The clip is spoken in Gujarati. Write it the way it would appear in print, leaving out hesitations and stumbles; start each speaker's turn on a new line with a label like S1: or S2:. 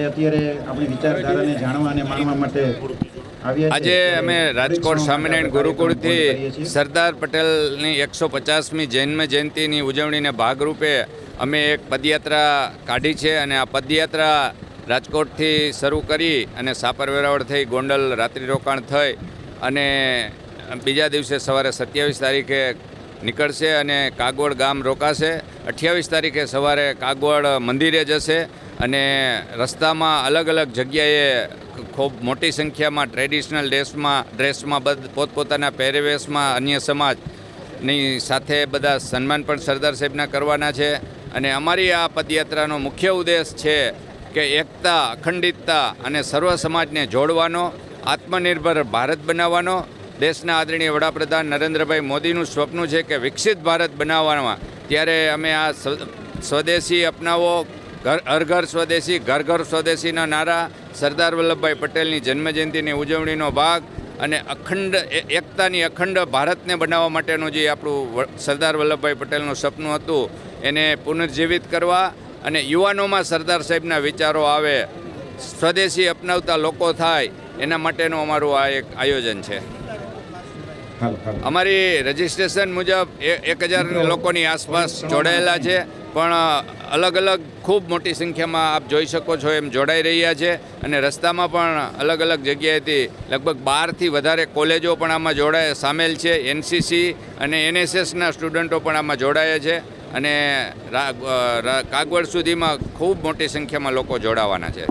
S1: અત્યારે આપણી વિચારધારાને જાણવા અને માણવા માટે
S2: આજે અમે રાજકોટ સ્વામિનારાયણ ગુરુકુળથી સરદાર પટેલની 150મી જન્મ જયંતિની ઉજવણીને ભાગરૂપે અમે એક પદયાત્રા કાઢી છે અને આ પદયાત્રા રાજકોટથી શરૂ કરી અને સાપર વેરાવળ થઈ ગોંડલ રાત્રિ રોકાણ થઈ અને બીજા દિવસે સવારે 27 તારીખે નીકળશે અને કાગવડ ગામ રોકાશે. 28 તારીખે સવારે કાગવડ મંદિરે જશે અને રસ્તામાં અલગ અલગ જગ્યાએ ખૂબ મોટી સંખ્યામાં ટ્રેડિશનલ ડ્રેસમાં પોતપોતાના પહેરવેશમાં અન્ય સમાજની સાથે બધા સન્માન પણ સરદાર સાહેબના કરવાના છે. અને અમારી આ પદયાત્રાનો મુખ્ય ઉદ્દેશ છે કે એકતા, અખંડિતતા અને સર્વ સમાજને જોડવાનો, આત્મનિર્ભર ભારત બનાવવાનો. દેશના આદરણીય વડાપ્રધાન નરેન્દ્રભાઈ મોદીનું સ્વપ્ન છે કે વિકસિત ભારત બનાવવામાં. ત્યારે અમે આ સ્વદેશી અપનાવો, હર ઘર સ્વદેશી, ઘર ઘર સ્વદેશીના નારા, સરદાર વલ્લભભાઈ પટેલની જન્મજયંતિની ઉજવણીનો ભાગ અને એકતાની અખંડ ભારતને બનાવવા માટેનું જે આપણું સરદાર વલ્લભભાઈ પટેલનું સપનું હતું એને પુનર્જીવિત કરવા અને યુવાનોમાં સરદાર સાહેબના વિચારો આવે, સ્વદેશી અપનાવતા લોકો થાય, એના માટેનું અમારું આ એક આયોજન છે. અમારી રજિસ્ટ્રેશન મુજબ 1000 લોકોની આસપાસ જોડાયેલા છે, પણ અલગ અલગ ખૂબ મોટી સંખ્યામાં આપ જોઈ શકો છો એમ જોડાઈ રહ્યા છે. અને રસ્તામાં પણ અલગ અલગ જગ્યાએથી લગભગ 12થી વધારે કોલેજો પણ આમાં સામેલ છે. NCC અને NSSના સ્ટુડન્ટો પણ આમાં જોડાયા છે અને કાગવડ સુધીમાં ખૂબ મોટી સંખ્યામાં લોકો જોડાવાના છે.